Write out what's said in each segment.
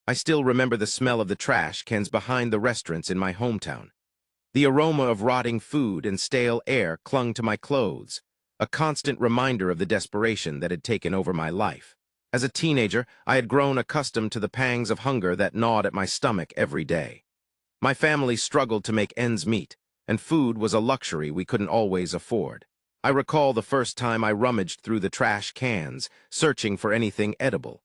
I still remember the smell of the trash cans behind the restaurants in my hometown. The aroma of rotting food and stale air clung to my clothes, a constant reminder of the desperation that had taken over my life. As a teenager, I had grown accustomed to the pangs of hunger that gnawed at my stomach every day. My family struggled to make ends meet, and food was a luxury we couldn't always afford. I recall the first time I rummaged through the trash cans, searching for anything edible.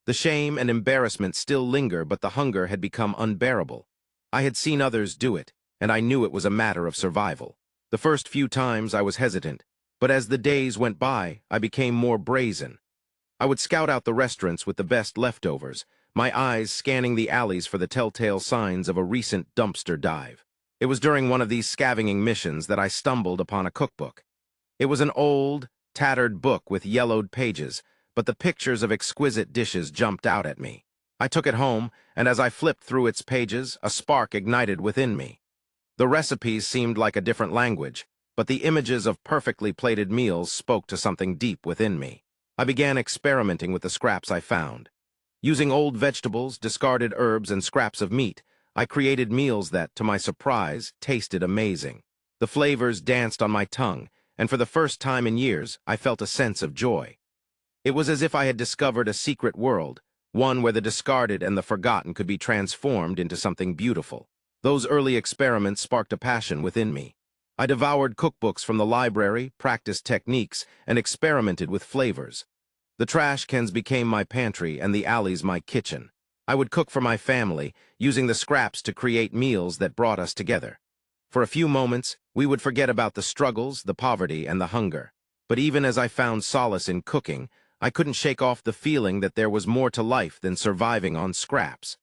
The shame and embarrassment still linger, but the hunger had become unbearable. I had seen others do it, and I knew it was a matter of survival. The first few times I was hesitant, but as the days went by, I became more brazen. I would scout out the restaurants with the best leftovers, my eyes scanning the alleys for the telltale signs of a recent dumpster dive. It was during one of these scavenging missions that I stumbled upon a cookbook. It was an old, tattered book with yellowed pages, but the pictures of exquisite dishes jumped out at me. I took it home, and as I flipped through its pages, a spark ignited within me. The recipes seemed like a different language, but the images of perfectly plated meals spoke to something deep within me. I began experimenting with the scraps I found. Using old vegetables, discarded herbs, and scraps of meat, I created meals that, to my surprise, tasted amazing. The flavors danced on my tongue, and for the first time in years, I felt a sense of joy. It was as if I had discovered a secret world, one where the discarded and the forgotten could be transformed into something beautiful. Those early experiments sparked a passion within me. I devoured cookbooks from the library, practiced techniques, and experimented with flavors. The trash cans became my pantry and the alleys my kitchen. I would cook for my family, using the scraps to create meals that brought us together. For a few moments, we would forget about the struggles, the poverty, and the hunger. But even as I found solace in cooking, I couldn't shake off the feeling that there was more to life than surviving on scraps.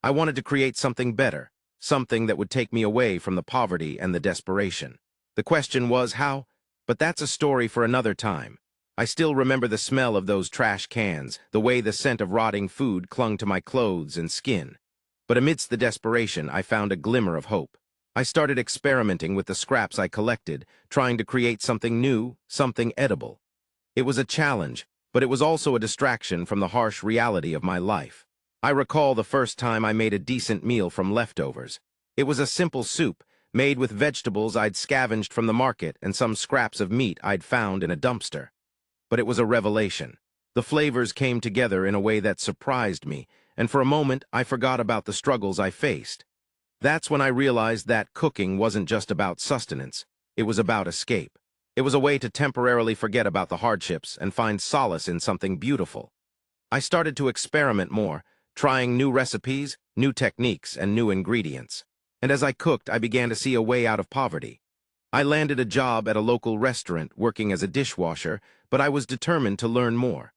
I wanted to create something better, something that would take me away from the poverty and the desperation. The question was how, but that's a story for another time. I still remember the smell of those trash cans, the way the scent of rotting food clung to my clothes and skin. But amidst the desperation, I found a glimmer of hope. I started experimenting with the scraps I collected, trying to create something new, something edible. It was a challenge, but it was also a distraction from the harsh reality of my life. I recall the first time I made a decent meal from leftovers. It was a simple soup, made with vegetables I'd scavenged from the market and some scraps of meat I'd found in a dumpster. But it was a revelation. The flavors came together in a way that surprised me, and for a moment I forgot about the struggles I faced. That's when I realized that cooking wasn't just about sustenance, it was about escape. It was a way to temporarily forget about the hardships and find solace in something beautiful. I started to experiment more, trying new recipes, new techniques, and new ingredients. And as I cooked, I began to see a way out of poverty. I landed a job at a local restaurant working as a dishwasher, but I was determined to learn more.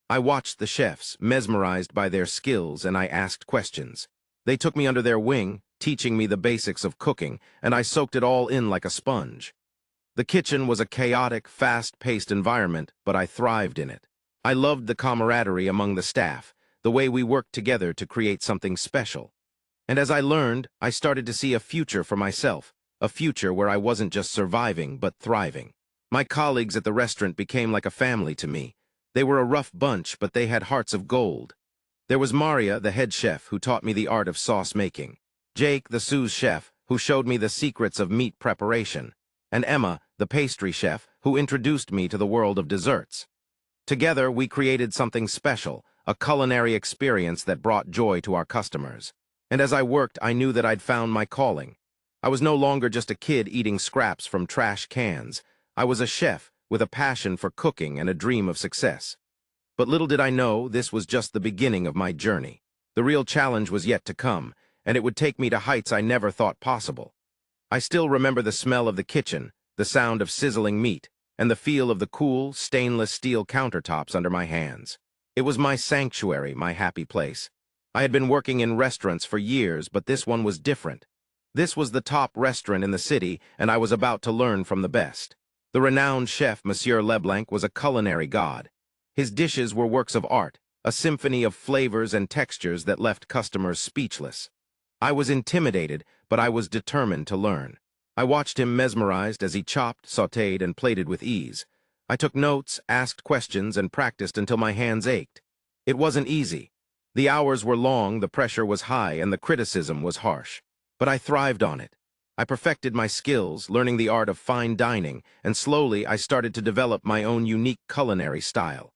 I watched the chefs, mesmerized by their skills, and I asked questions. They took me under their wing, teaching me the basics of cooking, and I soaked it all in like a sponge. The kitchen was a chaotic, fast-paced environment, but I thrived in it. I loved the camaraderie among the staff, the way we worked together to create something special. And as I learned, I started to see a future for myself, a future where I wasn't just surviving, but thriving. My colleagues at the restaurant became like a family to me. They were a rough bunch, but they had hearts of gold. There was Maria, the head chef, who taught me the art of sauce making. Jake, the sous chef, who showed me the secrets of meat preparation. And Emma, the pastry chef, who introduced me to the world of desserts. Together, we created something special, a culinary experience that brought joy to our customers. And as I worked, I knew that I'd found my calling. I was no longer just a kid eating scraps from trash cans. I was a chef with a passion for cooking and a dream of success. But little did I know, this was just the beginning of my journey. The real challenge was yet to come, and it would take me to heights I never thought possible. I still remember the smell of the kitchen, the sound of sizzling meat, and the feel of the cool, stainless steel countertops under my hands. It was my sanctuary, my happy place. I had been working in restaurants for years, but this one was different. This was the top restaurant in the city, and I was about to learn from the best. The renowned chef, Monsieur Leblanc, was a culinary god. His dishes were works of art, a symphony of flavors and textures that left customers speechless. I was intimidated, but I was determined to learn. I watched him mesmerized as he chopped, sautéed, and plated with ease. I took notes, asked questions, and practiced until my hands ached. It wasn't easy. The hours were long, the pressure was high, and the criticism was harsh. But I thrived on it. I perfected my skills, learning the art of fine dining, and slowly I started to develop my own unique culinary style.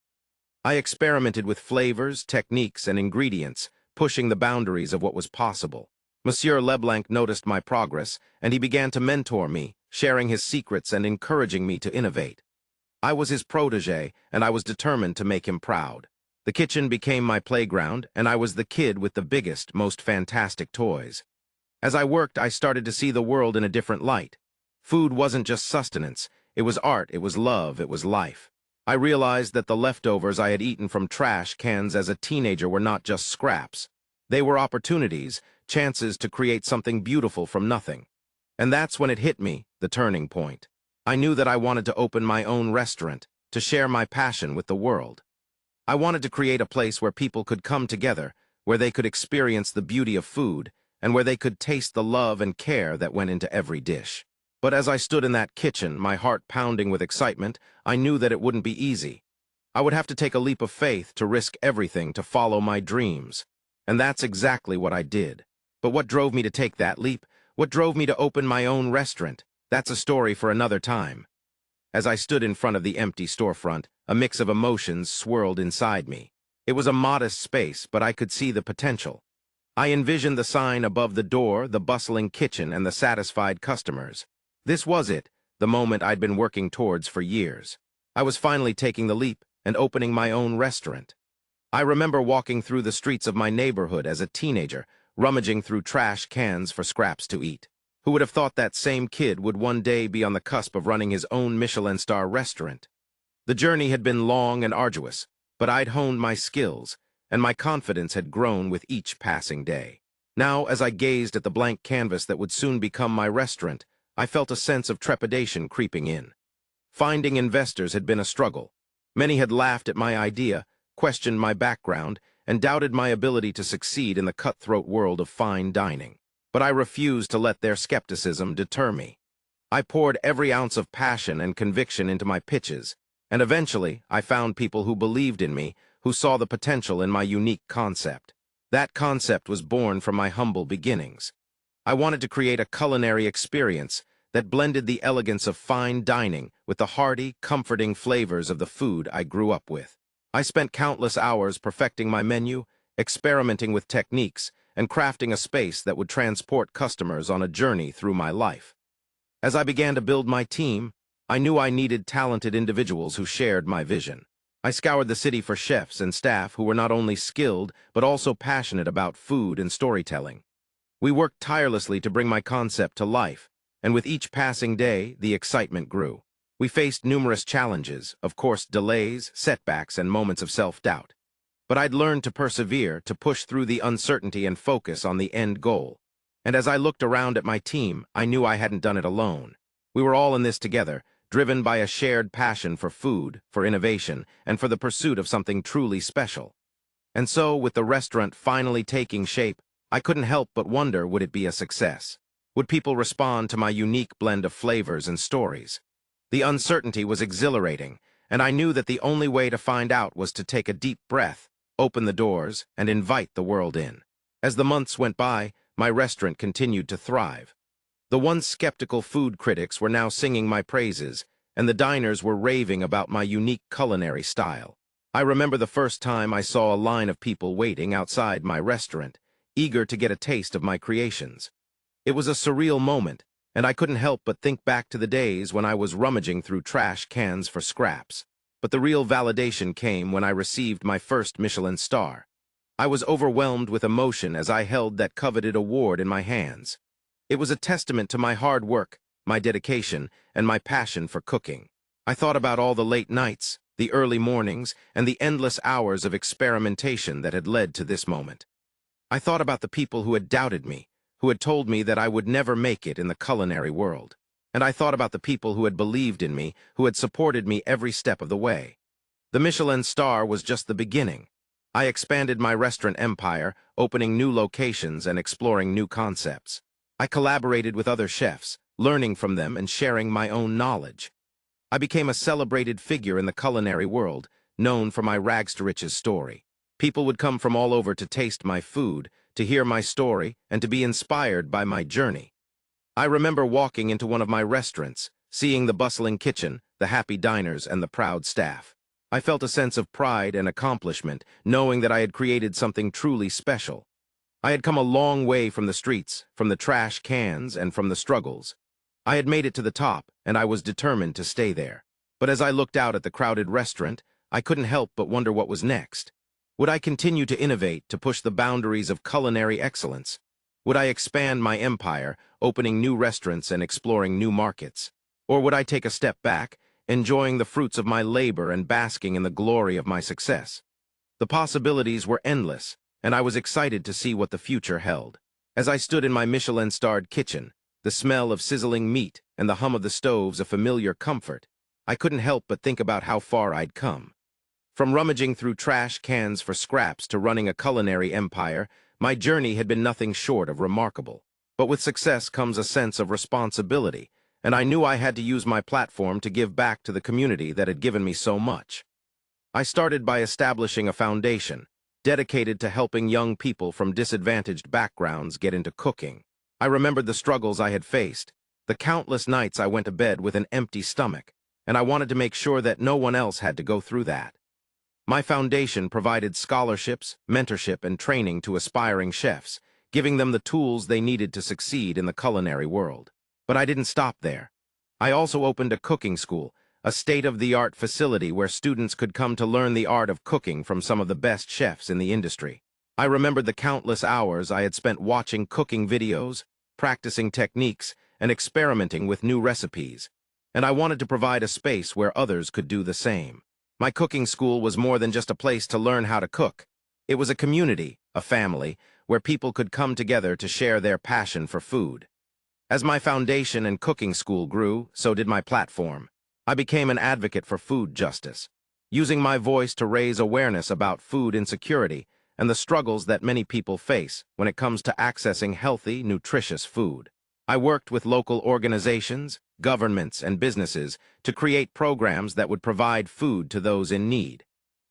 I experimented with flavors, techniques, and ingredients, pushing the boundaries of what was possible. Monsieur Leblanc noticed my progress, and he began to mentor me, sharing his secrets and encouraging me to innovate. I was his protege, and I was determined to make him proud. The kitchen became my playground, and I was the kid with the biggest, most fantastic toys. As I worked, I started to see the world in a different light. Food wasn't just sustenance. It was art, it was love, it was life. I realized that the leftovers I had eaten from trash cans as a teenager were not just scraps. They were opportunities, chances to create something beautiful from nothing. And that's when it hit me, the turning point. I knew that I wanted to open my own restaurant, to share my passion with the world. I wanted to create a place where people could come together, where they could experience the beauty of food, and where they could taste the love and care that went into every dish. But as I stood in that kitchen, my heart pounding with excitement, I knew that it wouldn't be easy. I would have to take a leap of faith, to risk everything, to follow my dreams. And that's exactly what I did. But what drove me to take that leap? What drove me to open my own restaurant? That's a story for another time. As I stood in front of the empty storefront, a mix of emotions swirled inside me. It was a modest space, but I could see the potential. I envisioned the sign above the door, the bustling kitchen, and the satisfied customers. This was it, the moment I'd been working towards for years. I was finally taking the leap and opening my own restaurant. I remember walking through the streets of my neighborhood as a teenager, rummaging through trash cans for scraps to eat. Who would have thought that same kid would one day be on the cusp of running his own Michelin-Star restaurant? The journey had been long and arduous, but I'd honed my skills, and my confidence had grown with each passing day. Now, as I gazed at the blank canvas that would soon become my restaurant, I felt a sense of trepidation creeping in. Finding investors had been a struggle. Many had laughed at my idea, questioned my background, and doubted my ability to succeed in the cutthroat world of fine dining. But I refused to let their skepticism deter me. I poured every ounce of passion and conviction into my pitches, and eventually I found people who believed in me, who saw the potential in my unique concept. That concept was born from my humble beginnings. I wanted to create a culinary experience that blended the elegance of fine dining with the hearty, comforting flavors of the food I grew up with. I spent countless hours perfecting my menu, experimenting with techniques, and crafting a space that would transport customers on a journey through my life. As I began to build my team, I knew I needed talented individuals who shared my vision. I scoured the city for chefs and staff who were not only skilled, but also passionate about food and storytelling. We worked tirelessly to bring my concept to life, and with each passing day, the excitement grew. We faced numerous challenges, of course, delays, setbacks, and moments of self-doubt. But I'd learned to persevere, to push through the uncertainty and focus on the end goal. And as I looked around at my team, I knew I hadn't done it alone. We were all in this together, driven by a shared passion for food, for innovation, and for the pursuit of something truly special. And so, with the restaurant finally taking shape, I couldn't help but wonder, would it be a success? Would people respond to my unique blend of flavors and stories? The uncertainty was exhilarating, and I knew that the only way to find out was to take a deep breath, open the doors, and invite the world in. As the months went by, my restaurant continued to thrive. The once skeptical food critics were now singing my praises, and the diners were raving about my unique culinary style. I remember the first time I saw a line of people waiting outside my restaurant, eager to get a taste of my creations. It was a surreal moment, and I couldn't help but think back to the days when I was rummaging through trash cans for scraps. But the real validation came when I received my first Michelin-Star. I was overwhelmed with emotion as I held that coveted award in my hands. It was a testament to my hard work, my dedication, and my passion for cooking. I thought about all the late nights, the early mornings, and the endless hours of experimentation that had led to this moment. I thought about the people who had doubted me, who had told me that I would never make it in the culinary world. And I thought about the people who had believed in me, who had supported me every step of the way. The Michelin-Star was just the beginning. I expanded my restaurant empire, opening new locations and exploring new concepts. I collaborated with other chefs, learning from them and sharing my own knowledge. I became a celebrated figure in the culinary world, known for my rags to riches story. People would come from all over to taste my food, to hear my story, and to be inspired by my journey. I remember walking into one of my restaurants, seeing the bustling kitchen, the happy diners, and the proud staff. I felt a sense of pride and accomplishment, knowing that I had created something truly special. I had come a long way from the streets, from the trash cans, and from the struggles. I had made it to the top, and I was determined to stay there. But as I looked out at the crowded restaurant, I couldn't help but wonder what was next. Would I continue to innovate, to push the boundaries of culinary excellence? Would I expand my empire, opening new restaurants and exploring new markets? Or would I take a step back, enjoying the fruits of my labor and basking in the glory of my success? The possibilities were endless, and I was excited to see what the future held. As I stood in my Michelin-starred kitchen, the smell of sizzling meat and the hum of the stoves a familiar comfort, I couldn't help but think about how far I'd come. From rummaging through trash cans for scraps to running a culinary empire, my journey had been nothing short of remarkable. But with success comes a sense of responsibility, and I knew I had to use my platform to give back to the community that had given me so much. I started by establishing a foundation, dedicated to helping young people from disadvantaged backgrounds get into cooking. I remembered the struggles I had faced, the countless nights I went to bed with an empty stomach, and I wanted to make sure that no one else had to go through that. My foundation provided scholarships, mentorship, and training to aspiring chefs, giving them the tools they needed to succeed in the culinary world. But I didn't stop there. I also opened a cooking school, a state-of-the-art facility where students could come to learn the art of cooking from some of the best chefs in the industry. I remembered the countless hours I had spent watching cooking videos, practicing techniques, and experimenting with new recipes, and I wanted to provide a space where others could do the same. My cooking school was more than just a place to learn how to cook. It was a community, a family, where people could come together to share their passion for food. As my foundation and cooking school grew, so did my platform. I became an advocate for food justice, using my voice to raise awareness about food insecurity and the struggles that many people face when it comes to accessing healthy, nutritious food. I worked with local organizations, governments, and businesses to create programs that would provide food to those in need,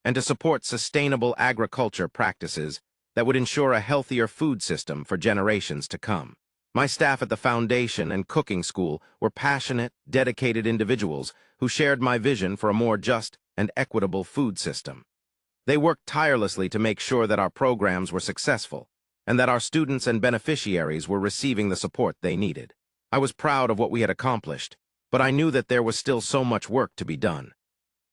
and to support sustainable agriculture practices that would ensure a healthier food system for generations to come. My staff at the foundation and cooking school were passionate, dedicated individuals who shared my vision for a more just and equitable food system. They worked tirelessly to make sure that our programs were successful, and that our students and beneficiaries were receiving the support they needed. I was proud of what we had accomplished, but I knew that there was still so much work to be done.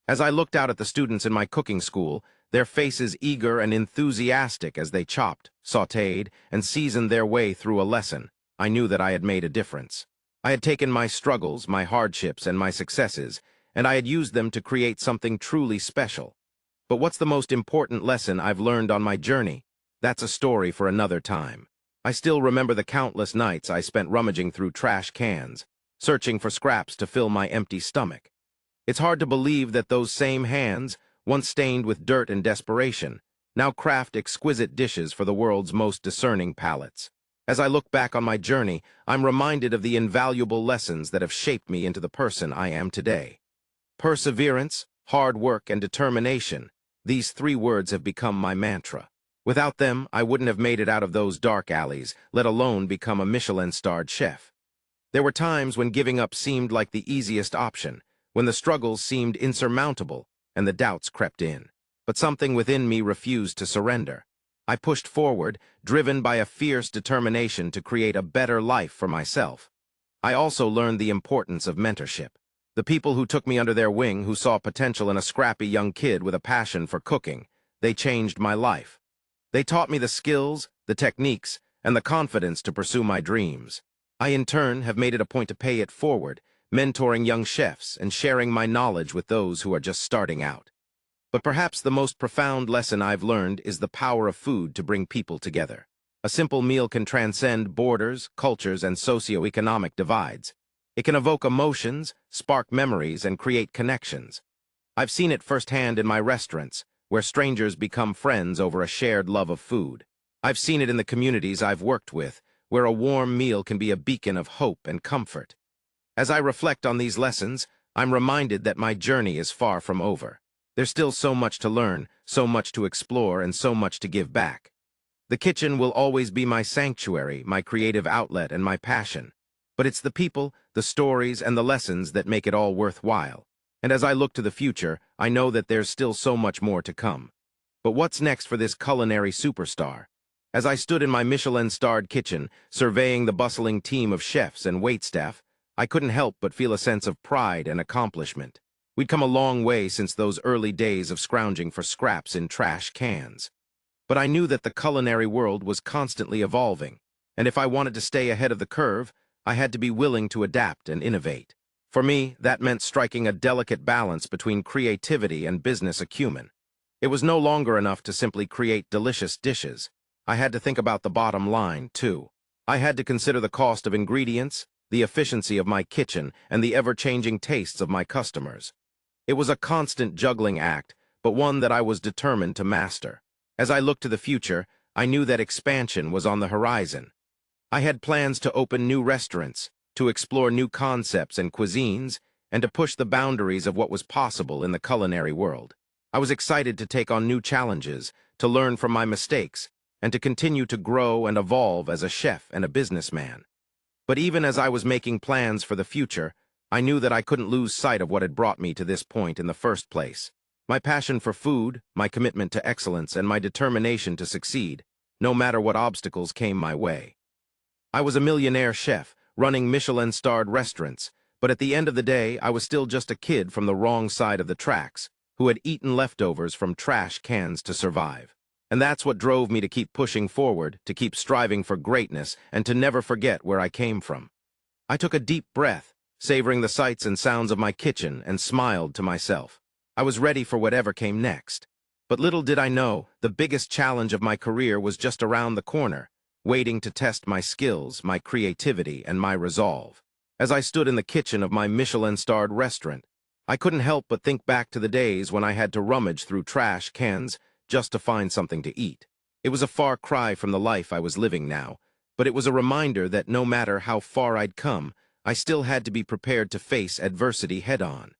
As I looked out at the students in my cooking school, their faces eager and enthusiastic as they chopped, sautéed, and seasoned their way through a lesson, I knew that I had made a difference. I had taken my struggles, my hardships, and my successes, and I had used them to create something truly special. But what's the most important lesson I've learned on my journey? That's a story for another time. I still remember the countless nights I spent rummaging through trash cans, searching for scraps to fill my empty stomach. It's hard to believe that those same hands, once stained with dirt and desperation, now craft exquisite dishes for the world's most discerning palates. As I look back on my journey, I'm reminded of the invaluable lessons that have shaped me into the person I am today. Perseverance, hard work, and determination, these three words have become my mantra. Without them, I wouldn't have made it out of those dark alleys, let alone become a Michelin-starred chef. There were times when giving up seemed like the easiest option, when the struggles seemed insurmountable and the doubts crept in. But something within me refused to surrender. I pushed forward, driven by a fierce determination to create a better life for myself. I also learned the importance of mentorship. The people who took me under their wing, who saw potential in a scrappy young kid with a passion for cooking, they changed my life. They taught me the skills, the techniques, and the confidence to pursue my dreams. I, in turn, have made it a point to pay it forward, mentoring young chefs and sharing my knowledge with those who are just starting out. But perhaps the most profound lesson I've learned is the power of food to bring people together. A simple meal can transcend borders, cultures, and socioeconomic divides. It can evoke emotions, spark memories, and create connections. I've seen it firsthand in my restaurants, where strangers become friends over a shared love of food. I've seen it in the communities I've worked with, where a warm meal can be a beacon of hope and comfort. As I reflect on these lessons, I'm reminded that my journey is far from over. There's still so much to learn, so much to explore, and so much to give back. The kitchen will always be my sanctuary, my creative outlet, and my passion. But it's the people, the stories, and the lessons that make it all worthwhile. And as I look to the future, I know that there's still so much more to come. But what's next for this culinary superstar? As I stood in my Michelin-starred kitchen, surveying the bustling team of chefs and waitstaff, I couldn't help but feel a sense of pride and accomplishment. We'd come a long way since those early days of scrounging for scraps in trash cans. But I knew that the culinary world was constantly evolving, and if I wanted to stay ahead of the curve, I had to be willing to adapt and innovate. For me, that meant striking a delicate balance between creativity and business acumen. It was no longer enough to simply create delicious dishes. I had to think about the bottom line, too. I had to consider the cost of ingredients, the efficiency of my kitchen, and the ever-changing tastes of my customers. It was a constant juggling act, but one that I was determined to master. As I looked to the future, I knew that expansion was on the horizon. I had plans to open new restaurants, to explore new concepts and cuisines, and to push the boundaries of what was possible in the culinary world. I was excited to take on new challenges, to learn from my mistakes, and to continue to grow and evolve as a chef and a businessman. But even as I was making plans for the future, I knew that I couldn't lose sight of what had brought me to this point in the first place. My passion for food, my commitment to excellence, and my determination to succeed, no matter what obstacles came my way. I was a millionaire chef, running Michelin-starred restaurants, but at the end of the day, I was still just a kid from the wrong side of the tracks, who had eaten leftovers from trash cans to survive. And that's what drove me to keep pushing forward, to keep striving for greatness, and to never forget where I came from. I took a deep breath, savoring the sights and sounds of my kitchen, and smiled to myself. I was ready for whatever came next. But little did I know, the biggest challenge of my career was just around the corner, waiting to test my skills, my creativity, and my resolve. As I stood in the kitchen of my Michelin-starred restaurant, I couldn't help but think back to the days when I had to rummage through trash cans just to find something to eat. It was a far cry from the life I was living now, but it was a reminder that no matter how far I'd come, I still had to be prepared to face adversity head-on.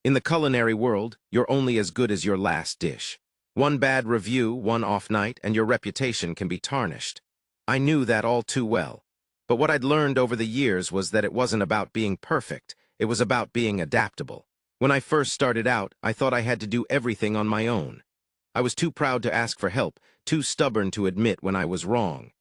In the culinary world, you're only as good as your last dish. One bad review, one off night, and your reputation can be tarnished. I knew that all too well. But what I'd learned over the years was that it wasn't about being perfect, it was about being adaptable. When I first started out, I thought I had to do everything on my own. I was too proud to ask for help, too stubborn to admit when I was wrong.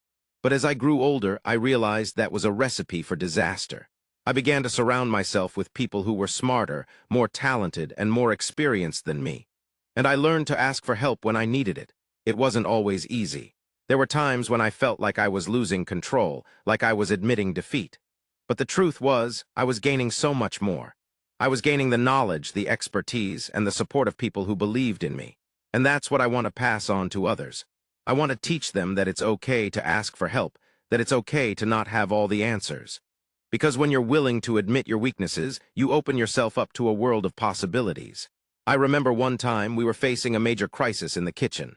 But as I grew older, I realized that was a recipe for disaster. I began to surround myself with people who were smarter, more talented, and more experienced than me. And I learned to ask for help when I needed it. It wasn't always easy. There were times when I felt like I was losing control, like I was admitting defeat. But the truth was, I was gaining so much more. I was gaining the knowledge, the expertise, and the support of people who believed in me. And that's what I want to pass on to others. I want to teach them that it's okay to ask for help, that it's okay to not have all the answers. Because when you're willing to admit your weaknesses, you open yourself up to a world of possibilities. I remember one time we were facing a major crisis in the kitchen.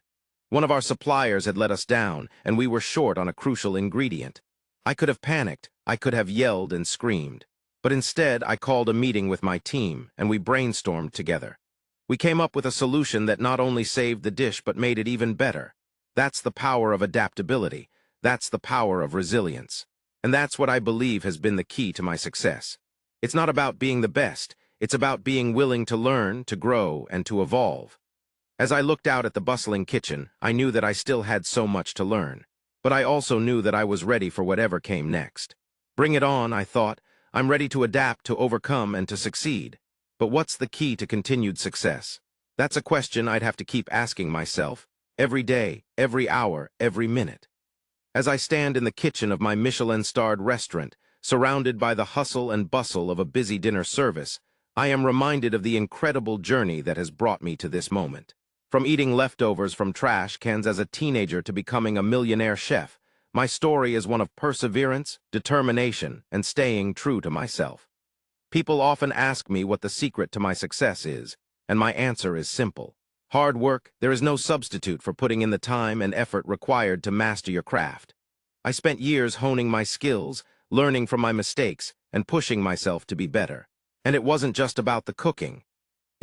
One of our suppliers had let us down, and we were short on a crucial ingredient. I could have panicked, I could have yelled and screamed. But instead, I called a meeting with my team, and we brainstormed together. We came up with a solution that not only saved the dish but made it even better. That's the power of adaptability. That's the power of resilience. And that's what I believe has been the key to my success. It's not about being the best. It's about being willing to learn, to grow, and to evolve. As I looked out at the bustling kitchen, I knew that I still had so much to learn. But I also knew that I was ready for whatever came next. Bring it on, I thought. I'm ready to adapt, to overcome, and to succeed. But what's the key to continued success? That's a question I'd have to keep asking myself, every day, every hour, every minute. As I stand in the kitchen of my Michelin-starred restaurant, surrounded by the hustle and bustle of a busy dinner service, I am reminded of the incredible journey that has brought me to this moment. From eating leftovers from trash cans as a teenager to becoming a millionaire chef, my story is one of perseverance, determination, and staying true to myself. People often ask me what the secret to my success is, and my answer is simple. Hard work. There is no substitute for putting in the time and effort required to master your craft. I spent years honing my skills, learning from my mistakes, and pushing myself to be better. And it wasn't just about the cooking.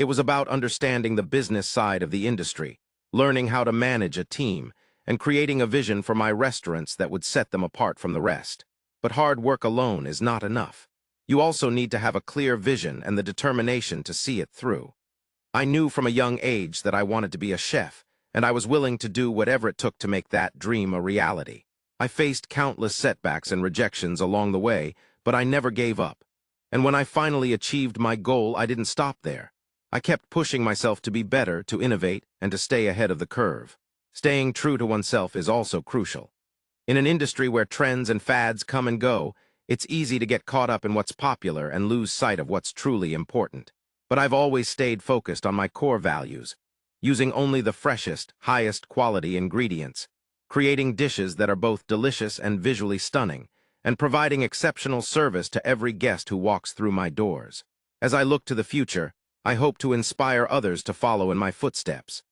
It was about understanding the business side of the industry, learning how to manage a team, and creating a vision for my restaurants that would set them apart from the rest. But hard work alone is not enough. You also need to have a clear vision and the determination to see it through. I knew from a young age that I wanted to be a chef, and I was willing to do whatever it took to make that dream a reality. I faced countless setbacks and rejections along the way, but I never gave up. And when I finally achieved my goal, I didn't stop there. I kept pushing myself to be better, to innovate, and to stay ahead of the curve. Staying true to oneself is also crucial. In an industry where trends and fads come and go, it's easy to get caught up in what's popular and lose sight of what's truly important. But I've always stayed focused on my core values, using only the freshest, highest quality ingredients, creating dishes that are both delicious and visually stunning, and providing exceptional service to every guest who walks through my doors. As I look to the future, I hope to inspire others to follow in my footsteps.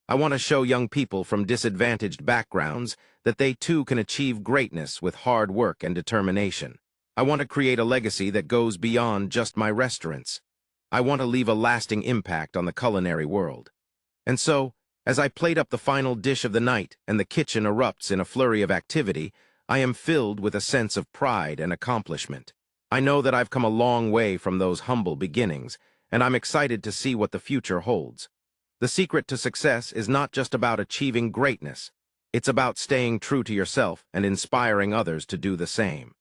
I want to show young people from disadvantaged backgrounds that they too can achieve greatness with hard work and determination. I want to create a legacy that goes beyond just my restaurants. I want to leave a lasting impact on the culinary world. And so, as I plate up the final dish of the night and the kitchen erupts in a flurry of activity, I am filled with a sense of pride and accomplishment. I know that I've come a long way from those humble beginnings, and I'm excited to see what the future holds. The secret to success is not just about achieving greatness. It's about staying true to yourself and inspiring others to do the same.